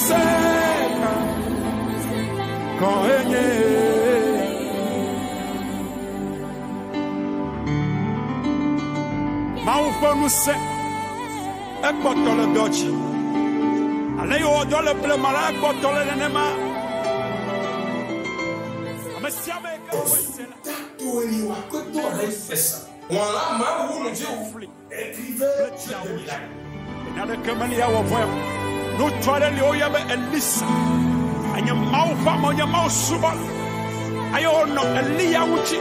seka koenye maufonu se ekpotole dochi ale yo dole ple mala ekpotole nenema amesiame ekawesela toeli wa koto refesa wala ma wunu je ufli écrivez nada kamali ya wofo no twale le oyabe elisa anya maufa monya mausuba ayo no elia wuchi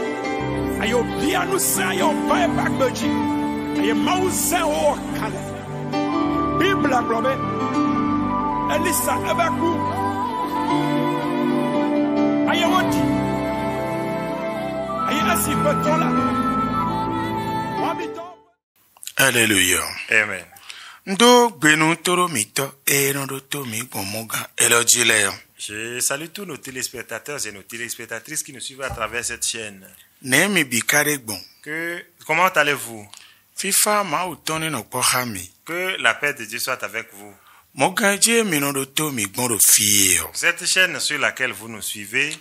ayo bianu sa ayo pai bakbeji ayo mausa o kale bibla blobe elisa abaku ayo woti ayo asifetola wabito. Alléluia. Amen. Ndo gbenu toro mito enodo to mi gomoga elojile. Je salue tous nos téléspectateurs et nos téléspectatrices qui nous suivent à travers cette chaîne. Nemi bikare gbon. Comment allez-vous? Fifa ma utoni no pohami. Que la paix de Dieu soit avec vous. Mogaje minodo to mi gboro fie. Cette chaîne sur laquelle vous nous suivez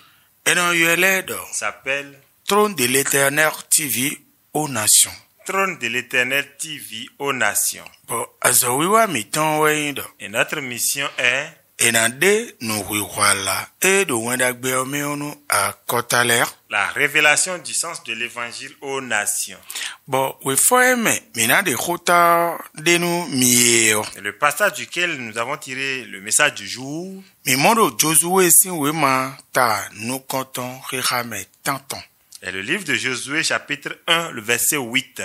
s'appelle Trône de l'Éternel TV aux nations. Trône de l'Éternel TV aux nations. Bon, azawiwa miton weindo. Et notre mission est Enade no wiwala e do wenda gbe omeonu a kotaler. la révélation du sens de l'évangile aux nations. Bon, we foeme mina de khota denu mieo. Et le passage duquel nous avons tiré le message du jour Mi mondo Josué sin wema ta no konton rehame tanton. est le livre de Josué chapitre 1 le verset 8.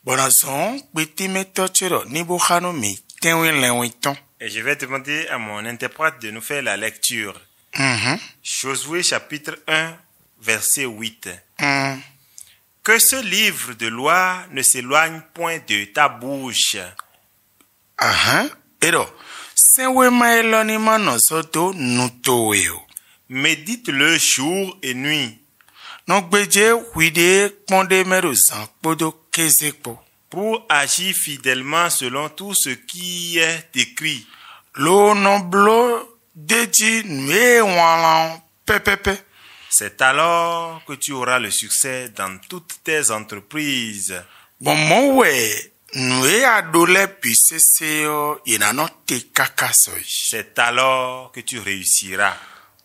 Bonazon beti metochero ni bohano mi tenwen lenwiton. Et je vais demander à mon interprète de nous faire la lecture. Josué chapitre 1 verset 8. Que ce livre de loi ne s'éloigne point de ta bouche. Ero senwe maeloni manosoto nutoeo. Médite-le jour et nuit Non gbeje wide ponde merozan podo kezekpo. pour agir fidèlement selon tout ce qui est écrit. Lo non blo deji nwe walan pepepe. C'est alors que tu auras le succès dans toutes tes entreprises. Bon mowe nwe adole piseseo inano te kakasoi. C'est alors que tu réussiras.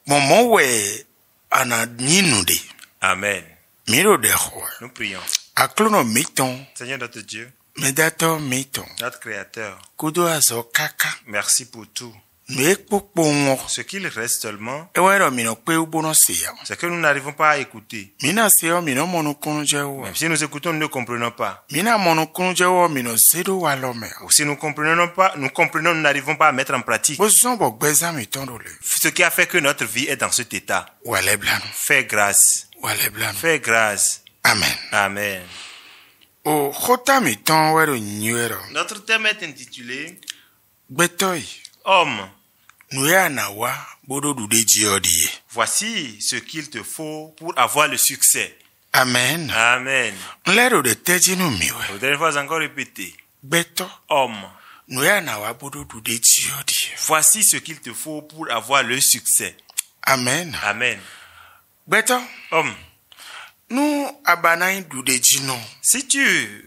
Bon mowe anadninude. Amen. Miro de ho. Nous prions. Aklono miton. Seigneur notre Dieu, Medato miton. notre Créateur, Kudo azo kaka. merci pour tout. Nwe kpokpongo. Ce qu'il reste seulement, Ewero mino pe ubono seya. c'est que nous n'arrivons pas à écouter. Mina seo mino mono kunjewo. Même si nous écoutons, nous ne comprenons pas. Mina mono kunjewo mino zedo walome. Ou si nous comprenons, nous n'arrivons pas à mettre en pratique. Bozombo gbeza mitondole. Ce qui a fait que notre vie est dans cet état. Wale blano. Fais grâce. Wale blano. Fais grâce. Amen. Amen. O khota miton wero nyuero. Notre thème est intitulé Gbetoi. Homme, Nuya nawa bodo dude jiodie. voici ce qu'il te faut pour avoir le succès. Amen. Amen. Nlero de tejinu Je miwe. voudrais une fois encore répéter. Gbeto. Homme, Nuya nawa bodo dude jiodie. voici ce qu'il te faut pour avoir le succès. Amen. Amen. Gbeto. Homme, Nu abanain dude jino. si tu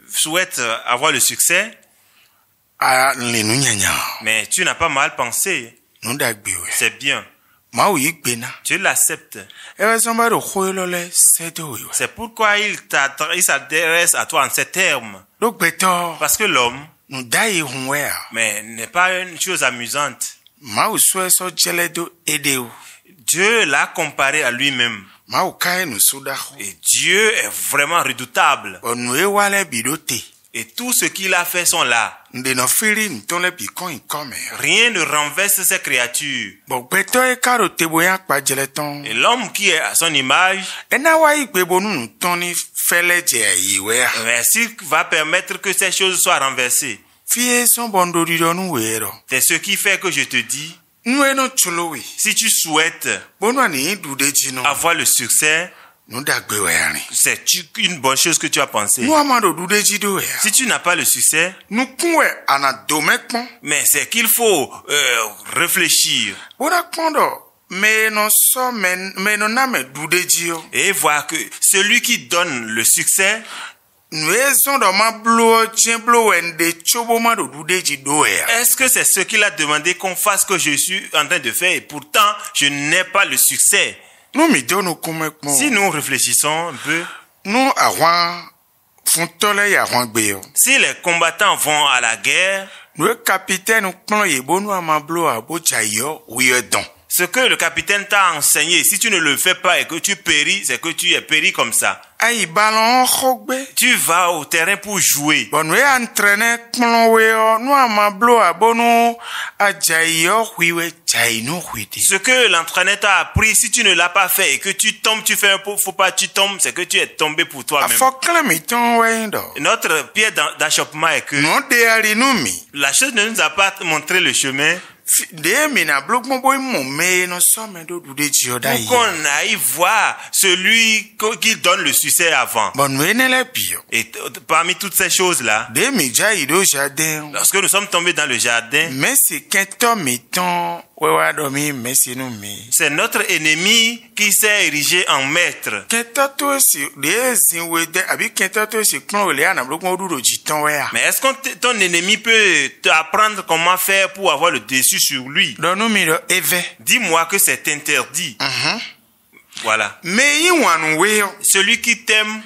souhaites avoir le succès, A nlenu nyanya. mais tu n'as pas mal pensé, Nu dagbewe. c'est bien. Mau yigbena. Tu l'acceptes. Ewe zombaro khoyolole sedo yo. C'est pourquoi il s'adresse à toi en ces termes. Lo gbeto. Parce que l'homme, Nu dai hunwea. mais n'est pas une chose amusante. Mau sweso jeledo edeu. Dieu l'a comparé à lui-même. Mau kai nu sudaho. Et Dieu est vraiment redoutable. Onwe wale bidote. Et tout ce qu'il a fait sont là. Ndeno fili ntonle bikon ikome. Rien ne renverse ces créatures. Bo gbeto e karo teboya pa jeleton. Et l'homme qui est à son image, Ena wa igbebonu ntoni fele je yiwea. s'il va permettre que ces choses soient renversées. Fie son bondo ridonu wero. C'est ce qui fait que je te dis, Nwe no chulowe. si tu souhaites Bonwa ni dude jino. avoir le succès, nous dagbe weyani. C'est une bonne chose que tu as pensé. Nous amado dudeji do ya. Si tu n'as pas le succès, Nous kunwe ana domekpon. mais c'est qu'il faut réfléchir Bora kondo me no so me no na me dudeji yo. et voir que celui qui donne le succès, Nous ezon do ma blo jemblo wende chobo ma do dudeji do ya. est-ce que c'est ce qu'il a demandé qu'on fasse que je suis en train de faire et pourtant je n'ai pas le succès? Nous mi do no kumekpon. Si nous réfléchissons un peu, Nous awan funtole ya wan gbe yo. si les combattants vont à la guerre, Nous capitaine plan yebo nous amablo abo jayo wiye don. ce que le capitaine t'a enseigné, si tu ne le fais pas et que tu péris, c'est que tu es péri comme ça. Ayi ballon khogbe. Tu vas au terrain pour jouer. Bon nous entraîner plan we yo nous amablo abo nous ajayo wiwe jaino witi. Ce que l'entraîneur t'a appris, si tu ne l'as pas fait et que tu tombes, tu fais un peu, faut pas, tu tombes, c'est que tu es tombé pour toi-même. Afokle mi ton wendo. Notre pied d'achoppement est que Non de ali nous mi. la chose ne nous a pas montré le chemin De mi na blog mo boy mo me no so me do dudeji yo pour dai. qu'on aille voir celui qui donne le succès avant. Bon nous enele pio. Et parmi toutes ces choses-là, De mi jayi do jardin. lorsque nous sommes tombés dans le jardin, Mais c'est qu'un mi ton wewa do mi merci nous mi. c'est notre ennemi qui s'est érigé en maître. Kenta to si de zinwe de abi kenta to si plan le ana blog mo do jiton we ya. Mais est-ce que ton ennemi peut t'apprendre comment faire pour avoir le dessus sur lui? Don nous mi do eve. Dis-moi que c'est interdit. Voilà. Mais yi wan we yo. Celui qui t'aime,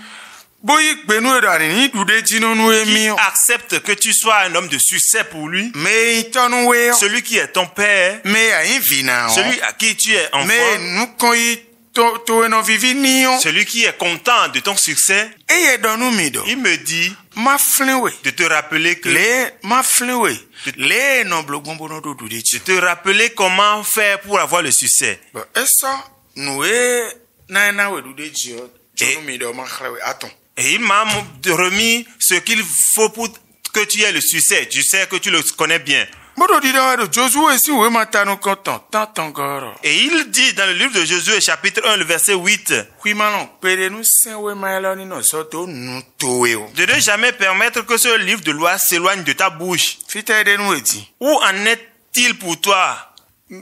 Boyi gbe nu do ani ni dudeji no nu emi qui yo. accepte que tu sois un homme de succès pour lui, Mais ton we yo. celui qui est ton père, Mais ayi vina. celui à qui tu es Mais enfant, nous kon yi to no vivi ni yo. celui qui est content de ton succès, Eye don nous mi do. il me dit Ma flin we. de te rappeler que Le ma flin we. Le no blog mo no do dudeji. de te rappeler comment faire pour avoir le succès. Bon, essa nous e na we dudeji yo. Et- Nous mi do ma khrewe aton. Et il m'a remis ce qu'il faut pour que tu aies le succès. Tu sais que tu le connais bien. Modo di da do Josué si we mata no kontan tantan goro. Et il dit dans le livre de Josué, chapitre 1, le verset 8, Kwi malon pere nous sen we maelo ni no soto nu towe o. de ne jamais permettre que ce livre de loi s'éloigne de ta bouche. Fita de nous eti. Où en est-il pour toi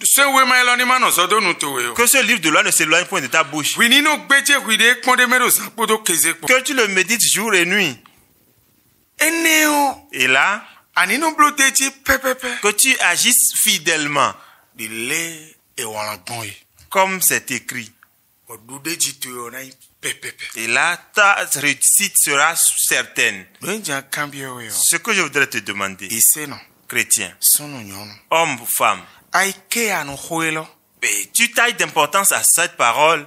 Se we maelo ni mano soto nu towe o. que ce livre de loi ne s'éloigne point de ta bouche? Wi ni no gbeje kwi de pon de mero san poto keze po. Que tu le médites jour et nuit. Ene o. Et là, Ani no bloteji pepepe. que tu agisses fidèlement, Di le e wala gbon yi. comme c'est écrit. O dudeji to yo na yi pepepe. Et là, ta réussite sera certaine. Do jan cambio yo. Ce que je voudrais te demander, Ise no. chrétien, Sunu nyon. homme ou femme, Ai ke anu hoelo. et tu tailles d'importance à cette parole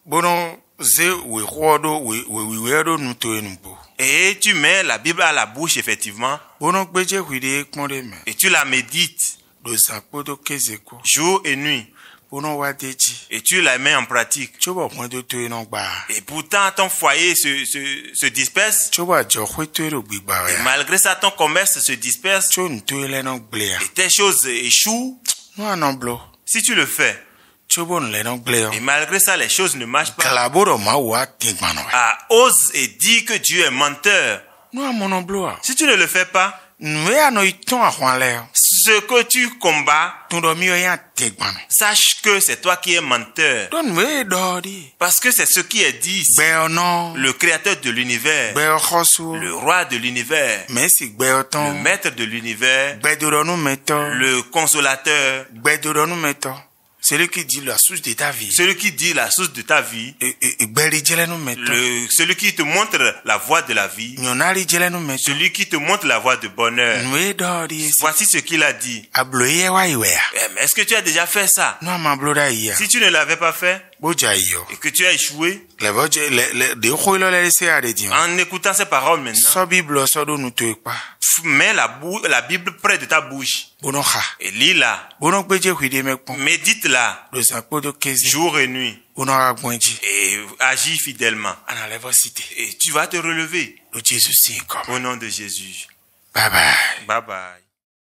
Bono ze we hodo we do nu to enu bo. et tu mets la Bible à la bouche, effectivement, Bono gbeje kwi de pon de me. et tu la médites Do san poto keze ko. jour et nuit, Bono wa deji. et tu la mets en pratique. Choba pon do to enu gba. Et pourtant, ton foyer se disperse. Choba jo hwe to ero gbigba Et ya. malgré ça, ton commerce se disperse. Cho nu to ele no gble ya. Et tes choses échouent. No anon blo. Si tu le fais, Chobo nu le no gble yo. et malgré ça, les choses ne marchent pas, Kalaboro ma wa tingman wa. ose et dis que tu es menteur. No amono blo wa. Si tu ne le fais pas, Nu ya no iton a hwan le yo. ce que tu combats, Tundo mi yo ya tingman. sache que c'est toi qui es menteur. Don me do di. Parce que c'est ce qui est dit ici. Gbe no. Le créateur de l'univers, Gbe khosu. le roi de l'univers, Merci gbe le ton. maître de l'univers, Gbe do nu meto. le consolateur, Gbe do nu meto. Celui qui dit la source de ta vie. celui qui dit la source de ta vie, Gberi jele nu meto. celui qui te montre la voie de la vie, Nyonari jele nu meto. celui qui te montre la voie de bonheur. Nu do di. Voici ce qu'il a dit. Abloye wa iwe ya. Mais est-ce que tu as déjà fait ça? No ma blo da iya. Si tu ne l'avais pas fait Boja iyo. et que tu as échoué, Le boje le de khoilo le se ya de di. en écoutant ces paroles maintenant, So Bible so do nu to pa. mets la Bible près de ta bouche Bono kha. et lis-la, Bono gbeje khide me pon. médite-la Do sa podo kezi. jour et nuit Bono a gwenji. et agis fidèlement. Ana le cité. Et tu vas te relever Do Jesus si comme. au nom de Jésus. Bye bye. Bye bye.